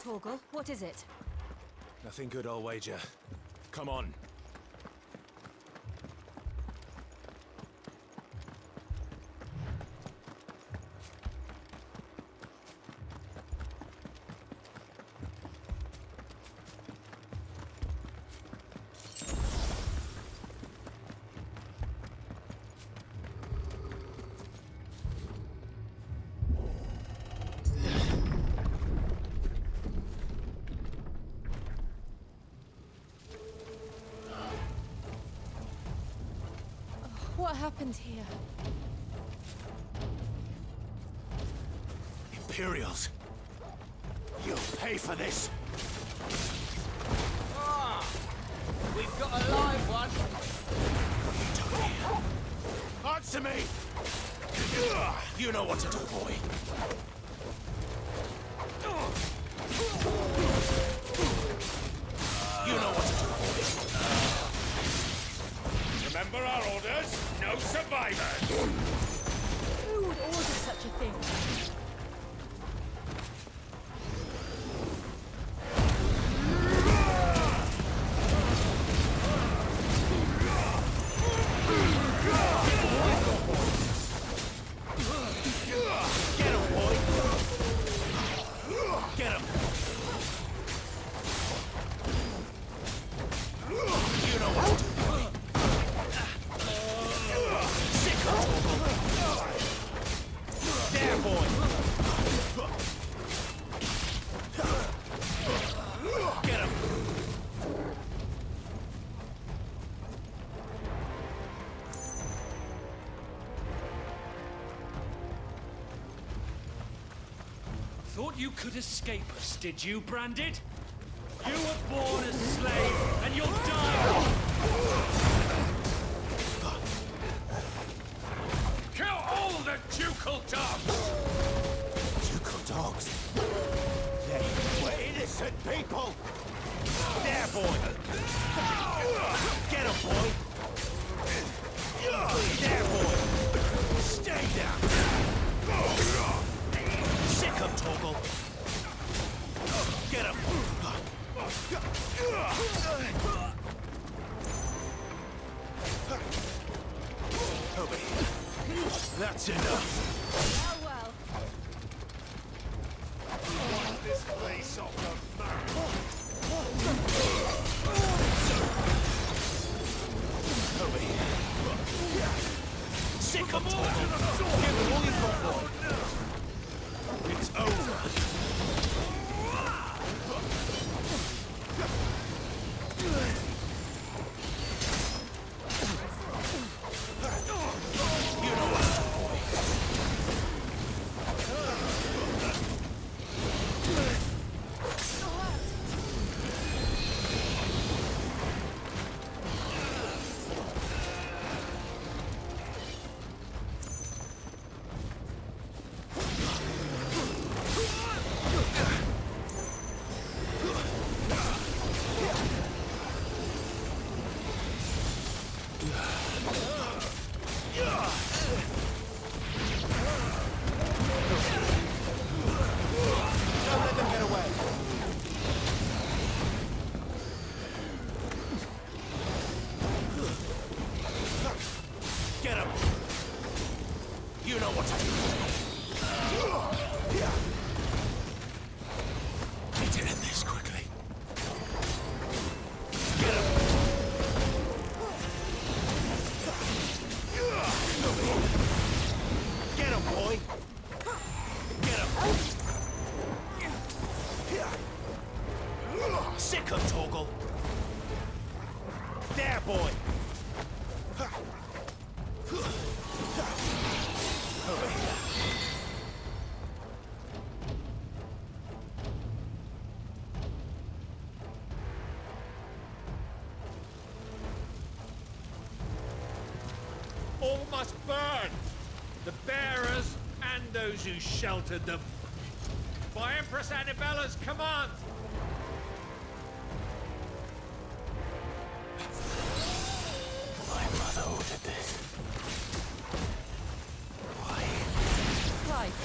Torgal, what is it? Nothing good, I'll wager. Come on. What happened here? Imperials! You'll pay for this! Ah! We've got a live one! Answer me! You know what to do, boy. You know what to do, boy. Remember our orders? No survivors! Who would order such a thing? Get him, boy! Get him! You know what to do, boy. Sick of there, boy! Get him! Thought you could escape us, did you, Branded? You were born a slave, and you'll die! Kill all the ducal dogs! Ducal dogs? They were innocent people! There, boy! Get him, boy! There, boy! Stay down! Sick him, Torgal! Get him! Over here. That's enough! Oh well. Want this place off the map! Over here. Sick him, Torgal! Give him all you've got, boy! It's over! You know what to do, boy. Don't let them get away! Get him! You know what to do. Need to end this quickly. Get him! Over here. Get him, boy! Get him! Sick him, Torgal! There, boy! Over here. All must burn! The bearers and those who sheltered them. By Empress Annibella's command! My mother ordered this. Why? Right.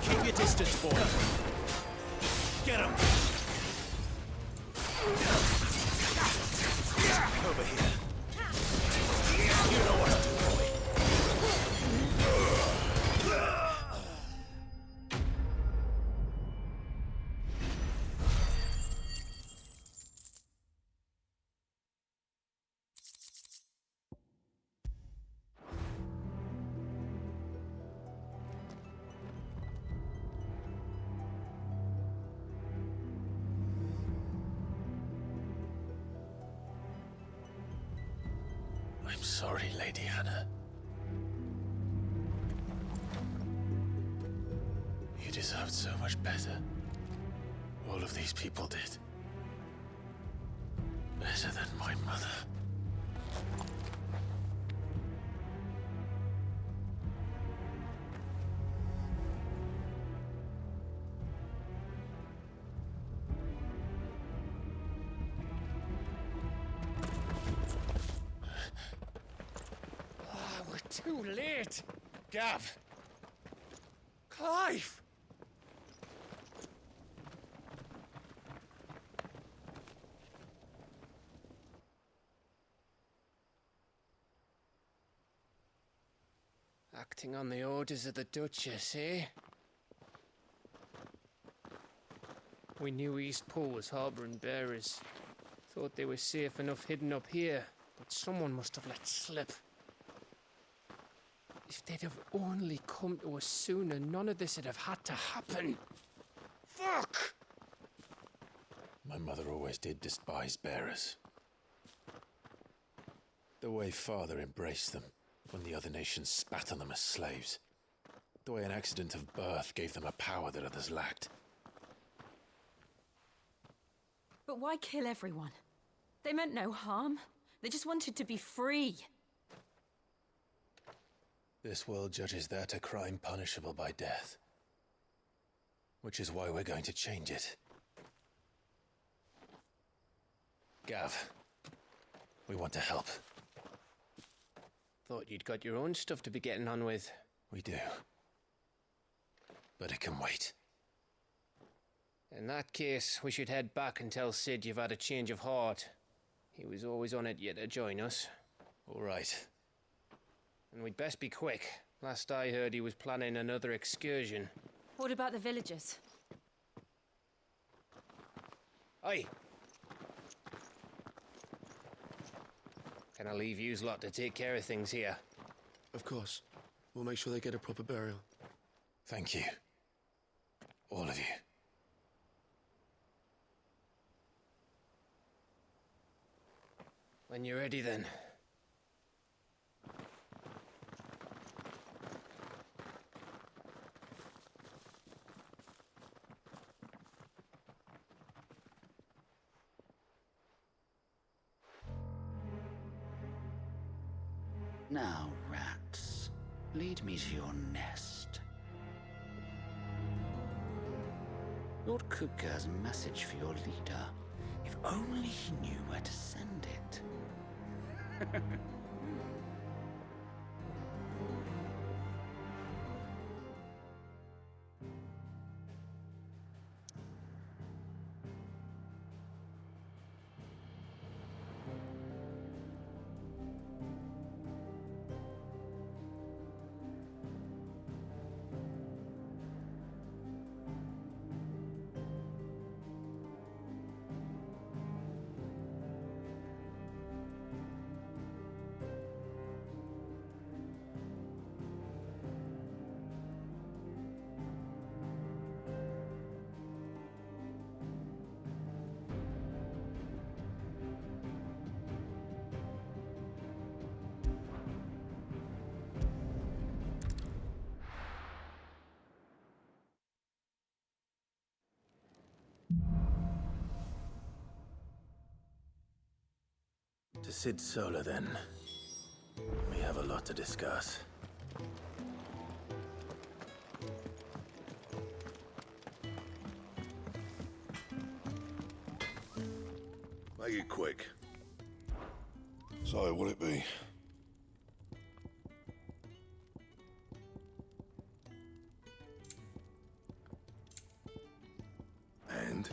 Keep your distance, boy. Get him. Over here. You know what to do, boy. I'm sorry, Lady Hannah. You deserved so much better. All of these people did. Better than my mother. We're too late. Gav! Clive! Acting on the orders of the Duchess, eh? We knew Eastpool was harbouring bearers. Thought they were safe enough hidden up here, but someone must have let slip. If they'd have only come to us sooner, none of this would have had to happen. Fuck! My mother always did despise bearers. The way Father embraced them when the other nations spat on them as slaves. The way an accident of birth gave them a power that others lacked. But why kill everyone? They meant no harm. They just wanted to be free. This world judges that a crime punishable by death. Which is why we're going to change it. Gav, we want to help. Thought you'd got your own stuff to be getting on with. We do. But it can wait. In that case, we should head back and tell Sid you've had a change of heart. He was always on it yet to join us. All right. And we'd best be quick. Last I heard, he was planning another excursion. What about the villagers? Aye. Can I leave yous lot to take care of things here? Of course. We'll make sure they get a proper burial. Thank you. All of you. When you're ready, then. Now, rats, lead me to your nest. Lord Kupka has a message for your leader. If only he knew where to send it. To Sid Solar, then. We have a lot to discuss. Make it quick. So, will it be? And?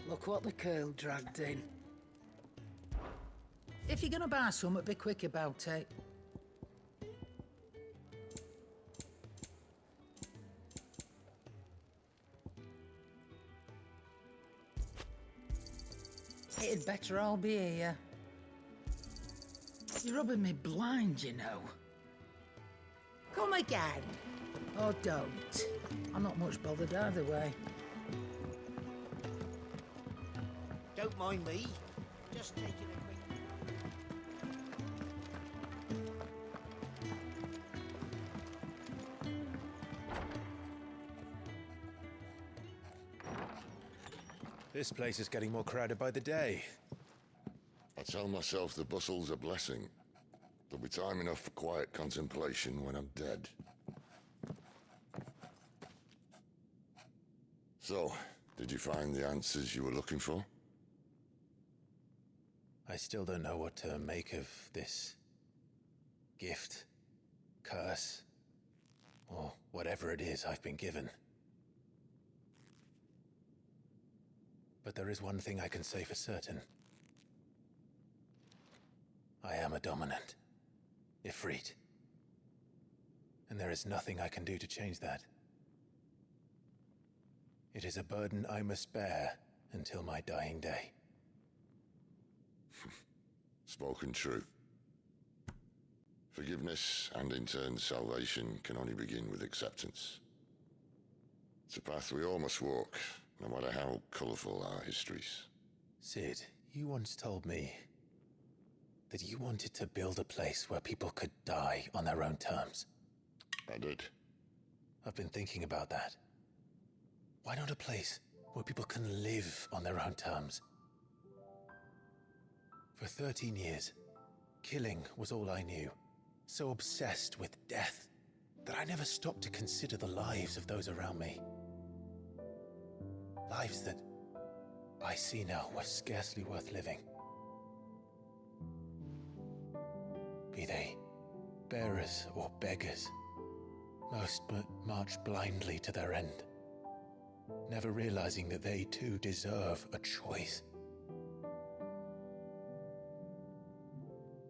Look what the curl dragged in. If you're gonna buy something, be quick about it. It'd better all be here. You're rubbing me blind, you know. Come again. Or don't. I'm not much bothered either way. Don't mind me. Just taking a quick... This place is getting more crowded by the day. I tell myself the bustle's a blessing. There'll be time enough for quiet contemplation when I'm dead. So, did you find the answers you were looking for? I still don't know what to make of this gift, curse, or whatever it is I've been given. But there is one thing I can say for certain. I am a dominant, Ifrit. And there is nothing I can do to change that. It is a burden I must bear until my dying day. Spoken true. Forgiveness and in turn salvation can only begin with acceptance. It's a path we all must walk, no matter how colourful our histories. Cid, you once told me that you wanted to build a place where people could die on their own terms. I did. I've been thinking about that. Why not a place where people can live on their own terms? For 13 years, killing was all I knew. So obsessed with death that I never stopped to consider the lives of those around me. Lives that I see now were scarcely worth living. Be they bearers or beggars, most but march blindly to their end, never realizing that they too deserve a choice.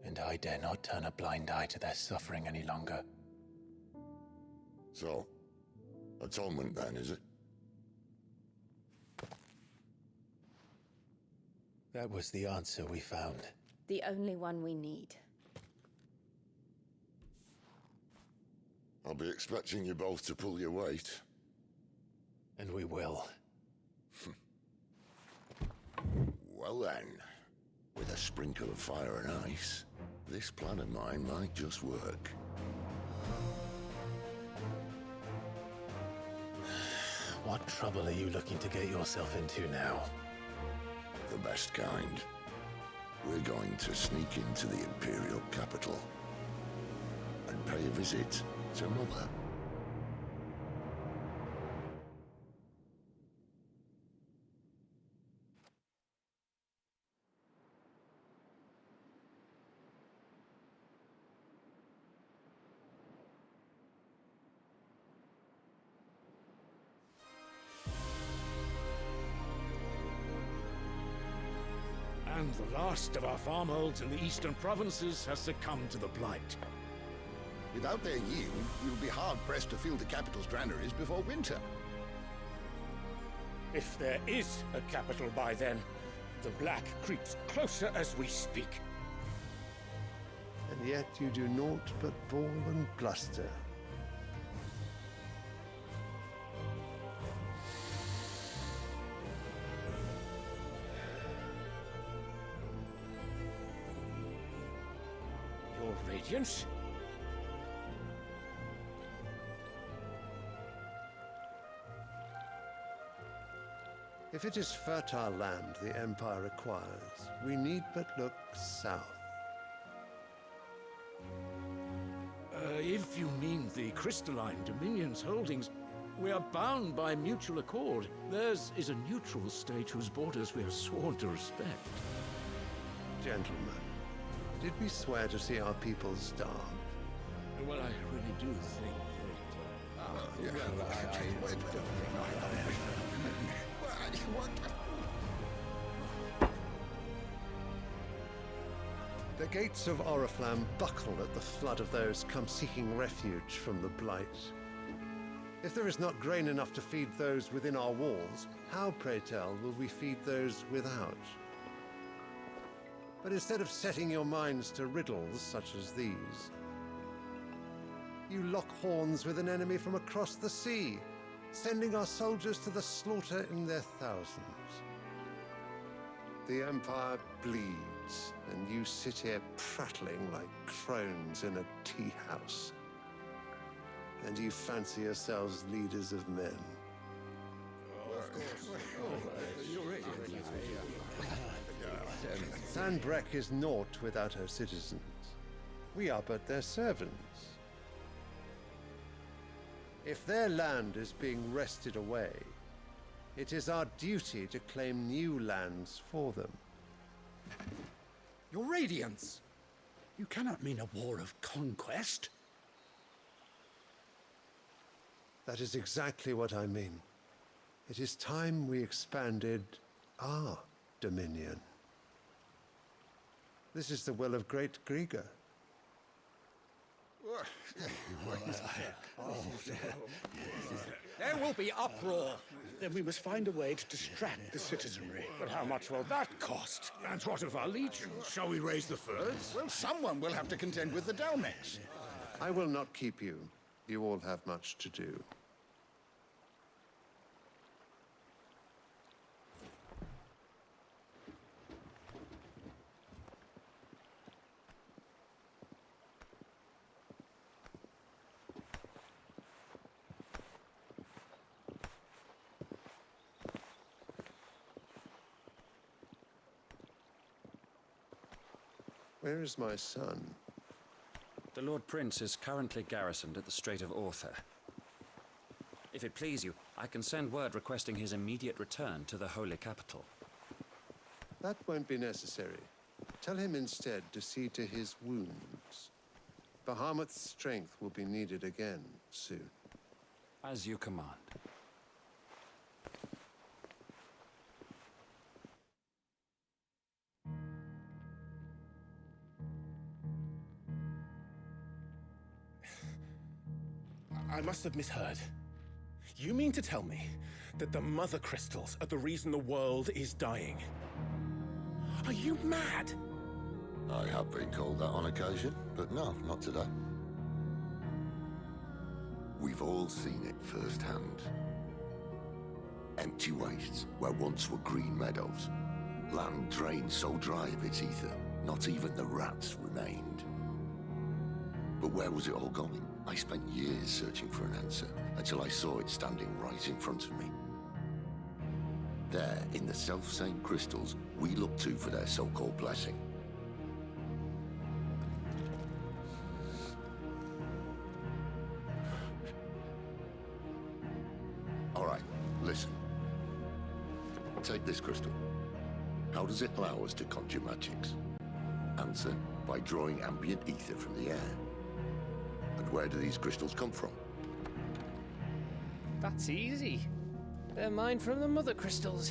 And I dare not turn a blind eye to their suffering any longer. So, atonement then, is it? That was the answer we found. The only one we need. I'll be expecting you both to pull your weight. And we will. Well then, with a sprinkle of fire and ice, this plan of mine might just work. What trouble are you looking to get yourself into now? The best kind. We're going to sneak into the Imperial capital and pay a visit to Mother. And the last of our farmholds in the eastern provinces has succumbed to the blight. Without their yield, you'll be hard-pressed to fill the capital's granaries before winter. If there is a capital by then, the black creeps closer as we speak. And yet you do naught but bawl and bluster. Your Radiance? If it is fertile land the Empire acquires, we need but look south. If you mean the Crystalline Dominion's holdings, We are bound by mutual accord. Theirs is a neutral state whose borders we are sworn to respect. Gentlemen, did we swear to see our people starve? Well, I really do think The gates of Oriflamme buckle at the flood of those come seeking refuge from the Blight. If there is not grain enough to feed those within our walls, how, pray tell, will we feed those without? But instead of setting your minds to riddles such as these, you lock horns with an enemy from across the sea, sending our soldiers to the slaughter in their thousands. The Empire bleeds, and you sit here prattling like crones in a tea house. And you fancy yourselves leaders of men. Sanbreque is naught without her citizens. We are but their servants. If their land is being wrested away, it is our duty to claim new lands for them. Your Radiance! You cannot mean a war of conquest. That is exactly what I mean. It is time we expanded our dominion. This is the will of great Grieger. There will be uproar. Then we must find a way to distract the citizenry. But how much will that cost? And what of our legion? Shall we raise the furs? Well, someone will have to contend with the Dalmex. I will not keep you. You all have much to do. Where is my son? The Lord Prince is currently garrisoned at the Strait of Orther. If it please you, I can send word requesting his immediate return to the Holy Capital. That won't be necessary. Tell him instead to see to his wounds. Bahamut's strength will be needed again soon. As you command. I must have misheard. You mean to tell me that the Mother Crystals are the reason the world is dying? Are you mad? I have been called that on occasion, but no, not today. We've all seen it firsthand. Empty wastes where once were green meadows. Land drained so dry of its ether, not even the rats remained. But where was it all going? I spent years searching for an answer, until I saw it standing right in front of me. There, in the self-same crystals we look to for their so-called blessing. All right, listen. Take this crystal. How does it allow us to conjure magics? Answer, by drawing ambient ether from the air. And where do these crystals come from? That's easy. They're mined from the Mother Crystals.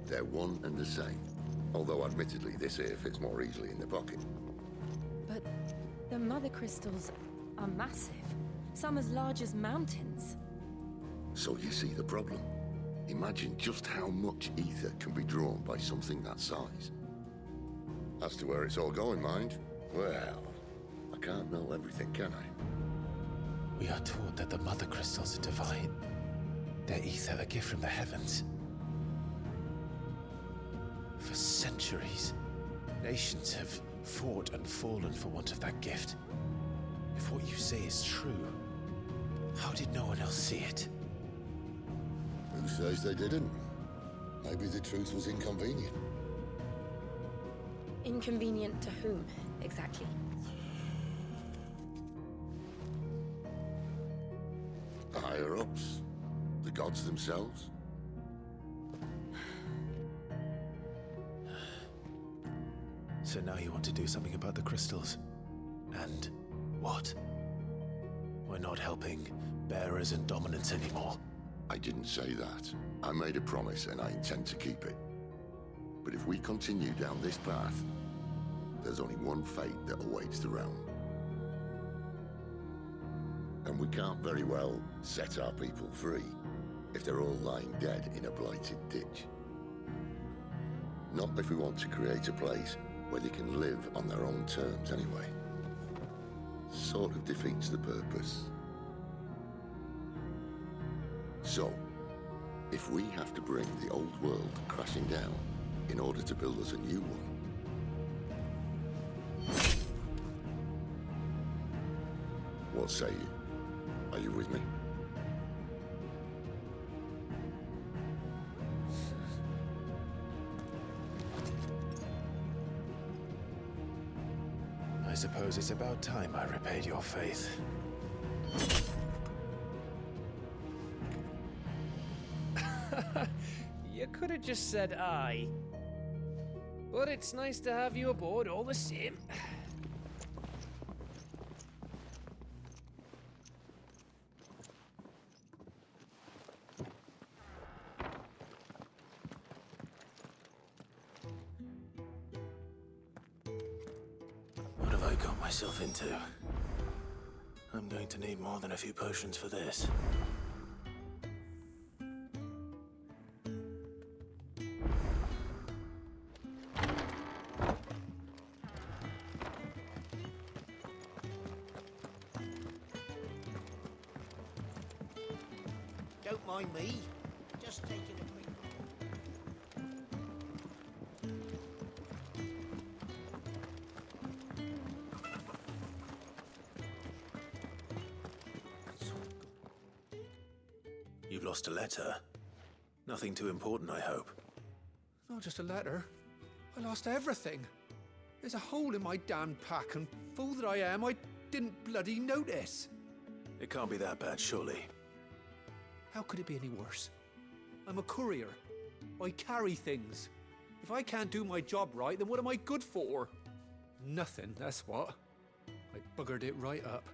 They're one and the same. Although admittedly this here fits more easily in the pocket. But the Mother Crystals are massive. Some as large as mountains. So you see the problem. Imagine just how much ether can be drawn by something that size. As to where it's all going, mind, well, I can't know everything, can I? We are taught that the Mother Crystals are divine. Their ether a gift from the heavens. For centuries, nations have fought and fallen for want of that gift. If what you say is true, how did no one else see it? Who says they didn't? Maybe the truth was inconvenient. Inconvenient to whom, exactly? I gods themselves? So now you want to do something about the crystals. And what? We're not helping bearers and dominants anymore. I didn't say that. I made a promise and I intend to keep it. But if we continue down this path, there's only one fate that awaits the realm. And we can't very well set our people free if they're all lying dead in a blighted ditch. Not if we want to create a place where they can live on their own terms anyway. Sort of defeats the purpose. So, if we have to bring the old world crashing down in order to build us a new one, what say you? Are you with me? I suppose it's about time I repaid your faith. You could have just said aye. But it's nice to have you aboard all the same. What have I got myself into? I'm going to need more than a few potions for this. Don't mind me. Just taking a quick... You've lost a letter. Nothing too important, I hope. Not just a letter. I lost everything. There's a hole in my damn pack, and fool that I am, I didn't bloody notice. It can't be that bad, surely. How could it be any worse? I'm a courier. I carry things. If I can't do my job right, then what am I good for? Nothing, that's what. I buggered it right up.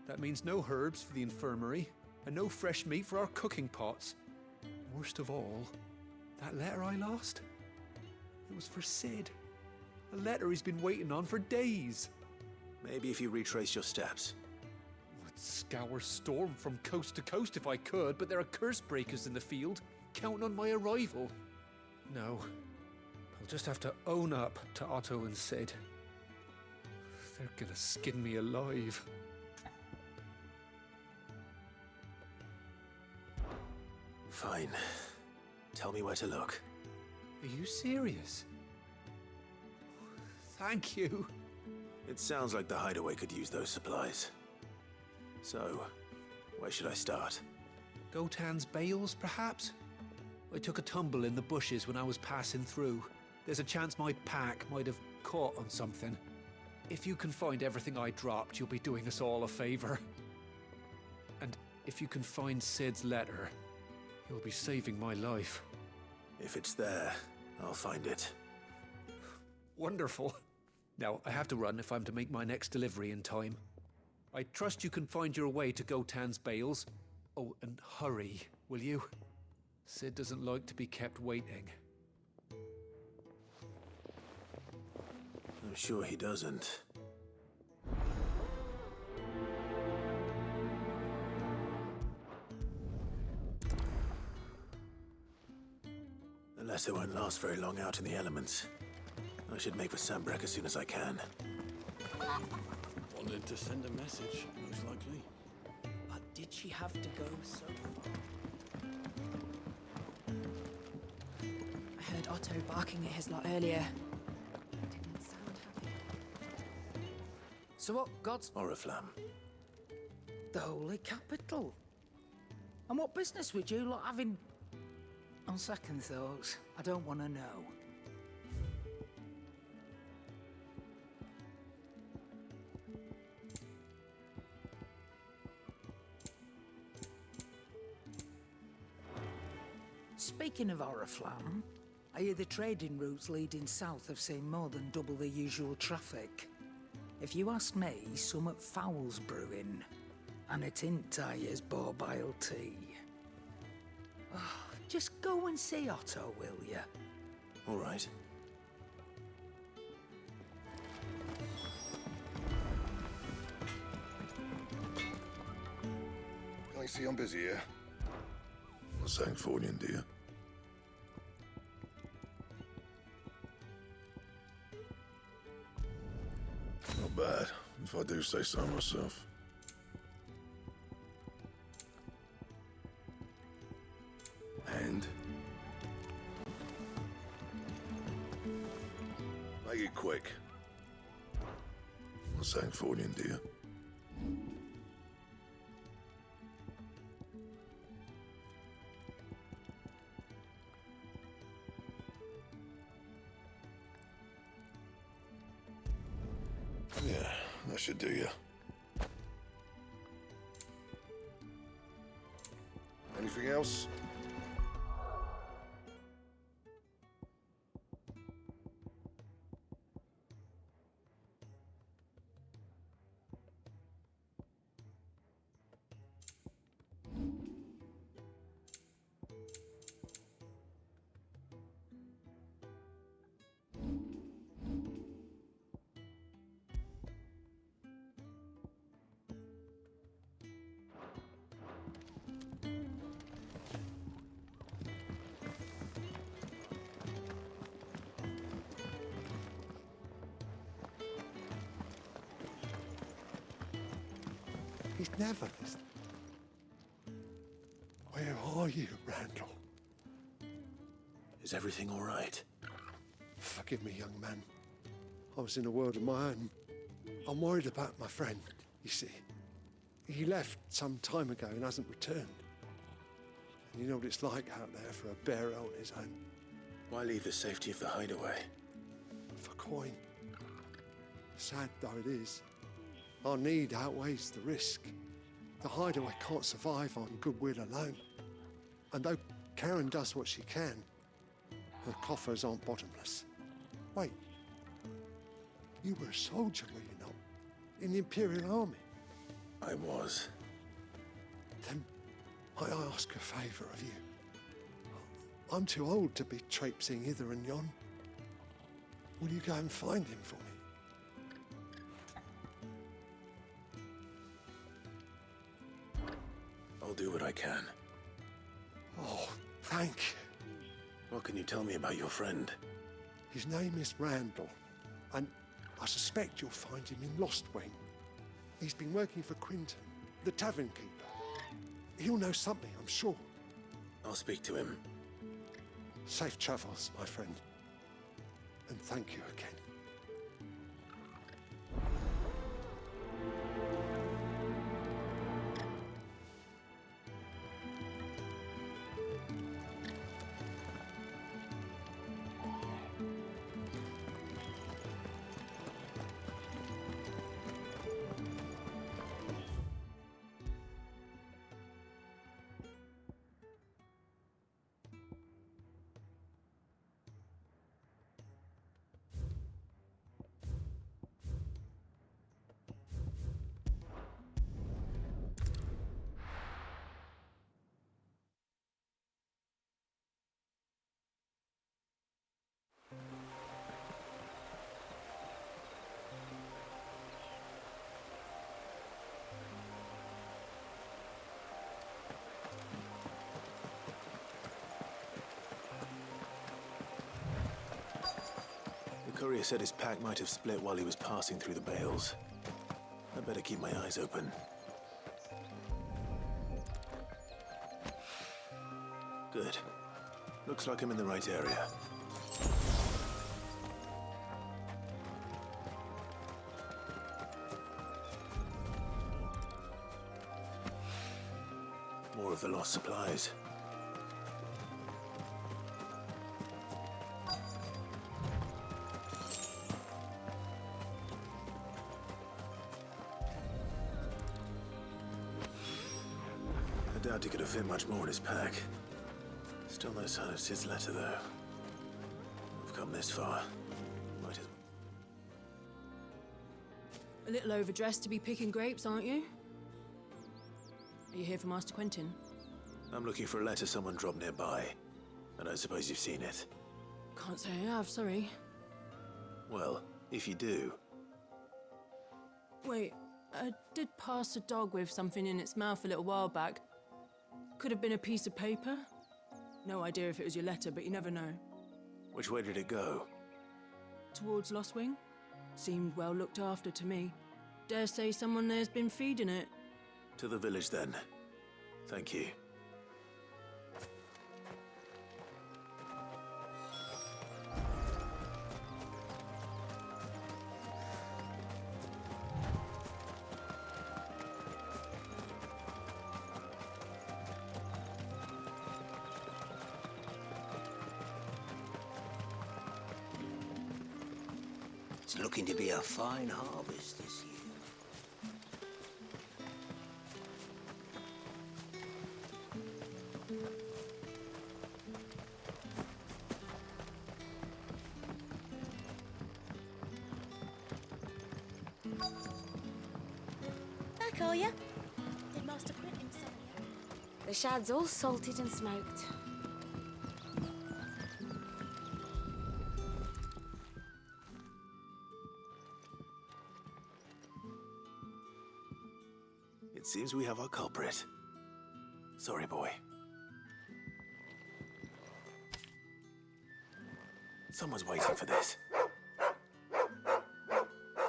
That means no herbs for the infirmary, and no fresh meat for our cooking pots. Worst of all, that letter I lost? It was for Sid. A letter he's been waiting on for days. Maybe if you retrace your steps. I'd scour Storm from coast to coast if I could, but there are curse breakers in the field, counting on my arrival. No, I'll just have to own up to Otto and Sid. They're gonna skin me alive. Fine. Tell me where to look. Are you serious? Thank you. It sounds like the hideaway could use those supplies. So, where should I start? Gotan's bales, perhaps? I took a tumble in the bushes when I was passing through. There's a chance my pack might have caught on something. If you can find everything I dropped, you'll be doing us all a favor. And if you can find Sid's letter, you'll be saving my life. If it's there, I'll find it. Wonderful. Now, I have to run if I'm to make my next delivery in time. I trust you can find your way to Gotan's bales. Oh, and hurry, will you? Sid doesn't like to be kept waiting. I'm sure he doesn't. The letter won't last very long out in the elements. I should make for Sanbreque as soon as I can. Wanted to send a message, most likely. But did she have to go so far? I heard Otto barking at his lot earlier. Didn't sound happy. So what gods... Oriflamme. The Holy Capital. And what business would you lot having... On second thoughts, I don't want to know. Speaking of Oriflamme, I hear the trading routes leading south have seen more than double the usual traffic. If you ask me, summat foul's brewing. And it ain't Tyre's borbile tea. Oh, just go and see Otto, will ya? All right. I see I'm busy here. What's saying for you, dear? Not bad, if I do say so myself. And? Make it quick. What's saying for you, dear? Yeah, that should do you. Anything else? He's never this. Where are you, Randall? Is everything all right? Forgive me, young man. I was in a world of my own. I'm worried about my friend, you see. He left some time ago and hasn't returned. And you know what it's like out there for a bearer on his own. Why leave the safety of the hideaway? For coin. Sad though it is, our need outweighs the risk. The hideaway can't survive on goodwill alone. And though Karen does what she can, her coffers aren't bottomless. Wait, you were a soldier, were you not? In the Imperial Army? I was. Then I ask a favour of you. I'm too old to be traipsing hither and yon. Will you go and find him for me? I'll do what I can. Oh, thank you. What can you tell me about your friend? His name is Randall, and I suspect you'll find him in Lostwing. He's been working for Quinton, the tavern keeper. He'll know something, I'm sure. I'll speak to him. Safe travels, my friend. And thank you again. The courier said his pack might have split while he was passing through the bales. I'd better keep my eyes open. Good. Looks like I'm in the right area. More of the lost supplies. I doubt he could have fit much more in his pack. It's Still no sign of Sid's letter, though. We've come this far. Might as A little overdressed to be picking grapes, aren't you? Are you here for Master Quentin? I'm looking for a letter someone dropped nearby. I don't suppose you've seen it. Can't say I have, sorry. Well, if you do... Wait, I did pass a dog with something in its mouth a little while back. Could have been a piece of paper. No idea if it was your letter, but you never know. Which way did it go? Towards Lostwing? Seemed well looked after to me. Dare say someone there's been feeding it. To the village, then. Thank you. It's looking to be a fine harvest this year. Back, are ya? Did Master Quentin summon you? The shad's all salted and smoked. It seems we have our culprit. Sorry, boy. Someone's waiting for this.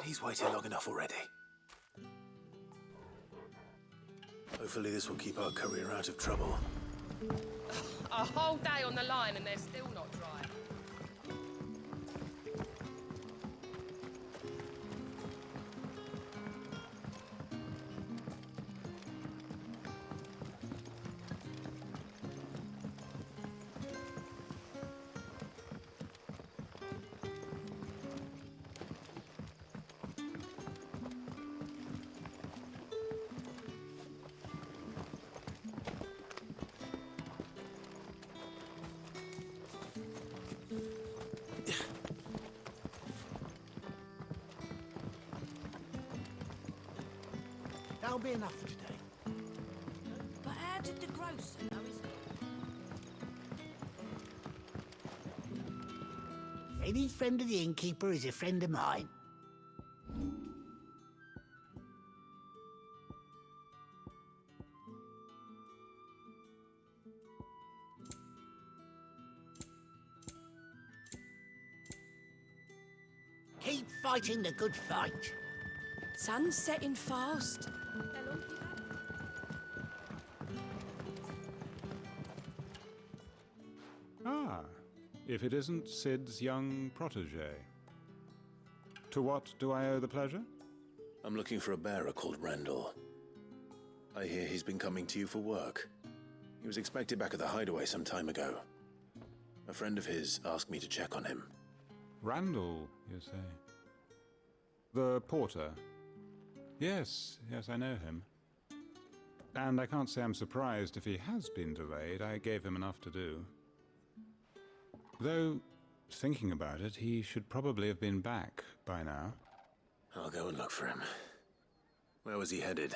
He's waited long enough already. Hopefully this will keep our courier out of trouble. A whole day on the line and they're still not dry. That'll be enough for today. But how did the grocer know his... Any friend of the innkeeper is a friend of mine. Keep fighting the good fight. Sun's setting fast. Ah, if it isn't Sid's young protege. To what do I owe the pleasure? I'm looking for a bearer called Randall. I hear he's been coming to you for work. He was expected back at the hideaway some time ago. A friend of his asked me to check on him. Randall, you say? The porter? Yes, I know him. And I can't say I'm surprised if he has been delayed. I gave him enough to do. Though, thinking about it, he should probably have been back by now. I'll go and look for him. Where was he headed?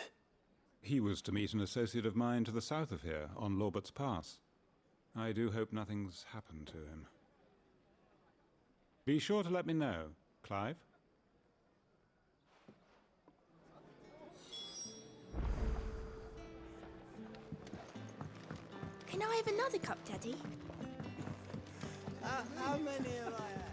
He was to meet an associate of mine to the south of here, on Lorbert's Pass. I do hope nothing's happened to him. Be sure to let me know, Clive. Can I have another cup, Daddy? How many have I had?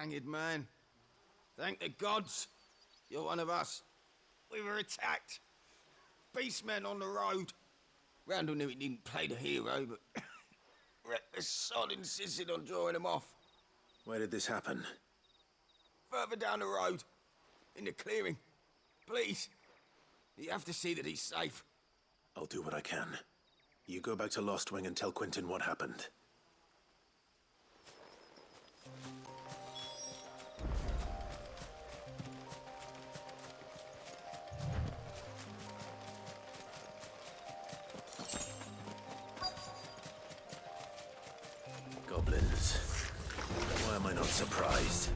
hanged man. Thank the gods. You're one of us. We were attacked. Beastmen on the road. Randall knew he didn't play the hero, but reckless sod insisted on drawing him off. Where did this happen? Further down the road. In the clearing. Please. You have to see that he's safe. I'll do what I can. You go back to Lost Wing and tell Quentin what happened. Goblins. Why am I not surprised?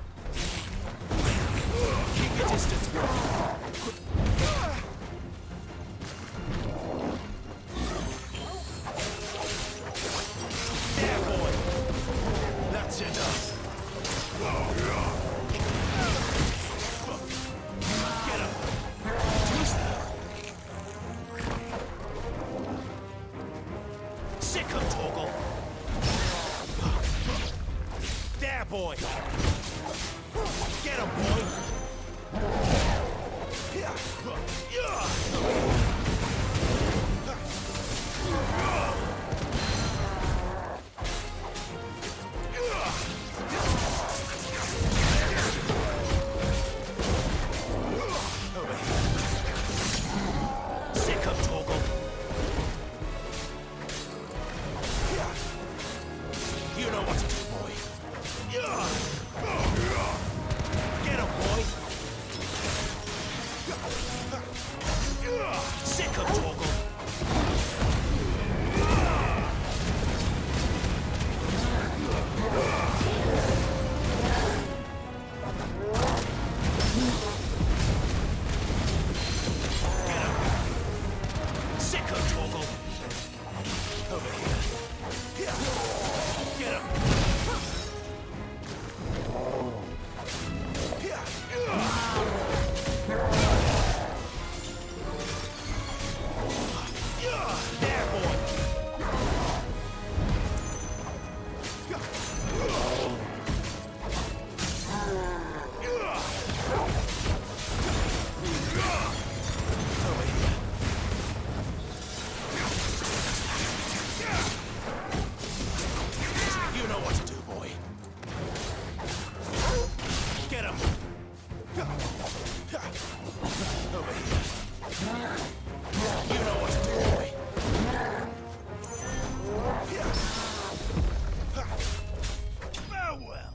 Keep your distance. There, boy. That's enough. Get him. Who's that? Sick him, Torgal. There, boy. Get him, boy. Over here. Sick him, Torgal. You know what to do, boy. Get him, boy. Sick him, Torgal. Get him. Sick him, Torgal. Over here. Get him. There, boy. Over here. You know what to do, boy. Get him. Over here. You know what to do, boy. Farewell.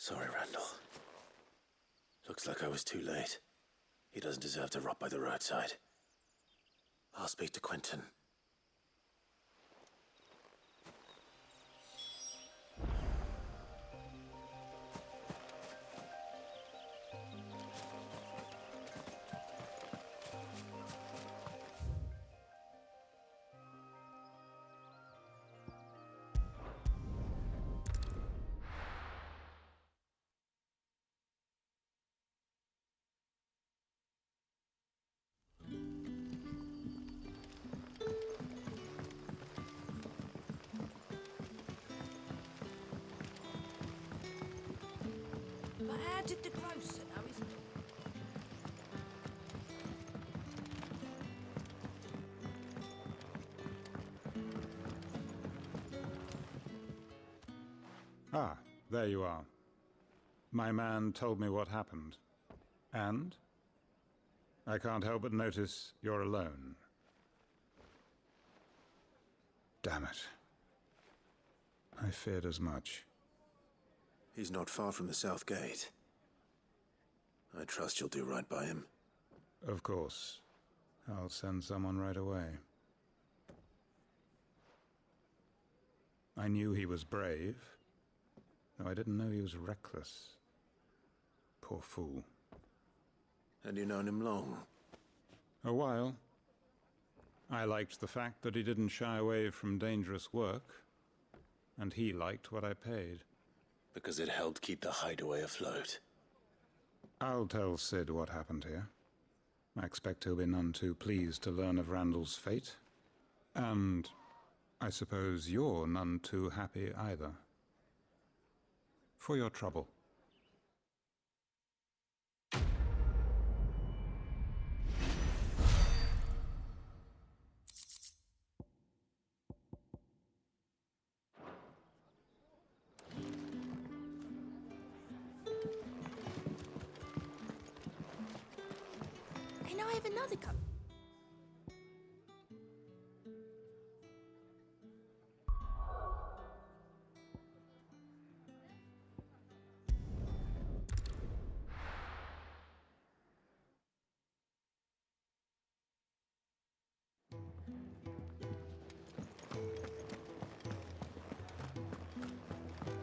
Sorry, Randall. Looks like I was too late. He doesn't deserve to rot by the roadside. I'll speak to Quentin. But how did the grocer know his... Ah, there you are. My man told me what happened. And? I can't help but notice you're alone. Damn it. I feared as much. He's not far from the South Gate. I trust you'll do right by him. Of course. I'll send someone right away. I knew he was brave, though I didn't know he was reckless. Poor fool. And you known him long? A while. I liked the fact that he didn't shy away from dangerous work, and he liked what I paid. Because it helped keep the hideaway afloat. I'll tell Sid what happened here. I expect he'll be none too pleased to learn of Randall's fate. And I suppose you're none too happy either. For your trouble. Can I have another cup?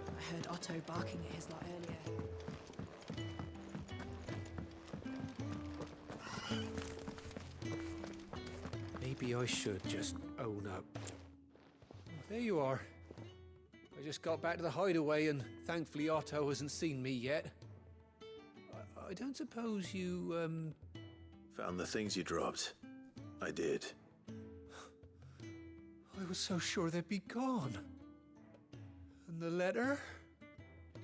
I heard Otto barking at his lot earlier. Maybe I should just own up. There you are. I just got back to the hideaway and thankfully Otto hasn't seen me yet. I don't suppose you, Found the things you dropped. I did. I was so sure they'd be gone. And the letter?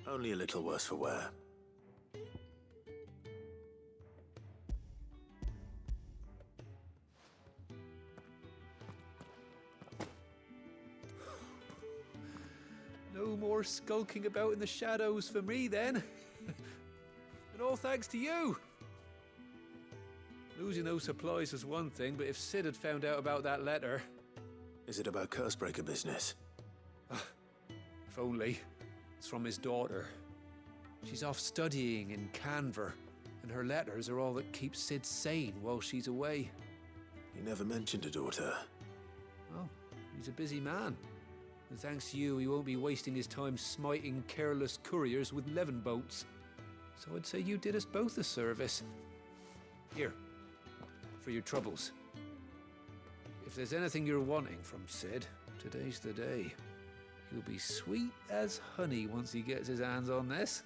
Only a little worse for wear. No more skulking about in the shadows for me, then. And all thanks to you. Losing those supplies was one thing, but if Sid had found out about that letter... Is it about Cursebreaker business? If only. It's from his daughter. She's off studying in Canver, and her letters are all that keeps Sid sane while she's away. He never mentioned a daughter. Oh, he's a busy man. And thanks to you, he won't be wasting his time smiting careless couriers with levin bolts. So I'd say you did us both a service. Here, for your troubles. If there's anything you're wanting from Sid, today's the day. He'll be sweet as honey once he gets his hands on this.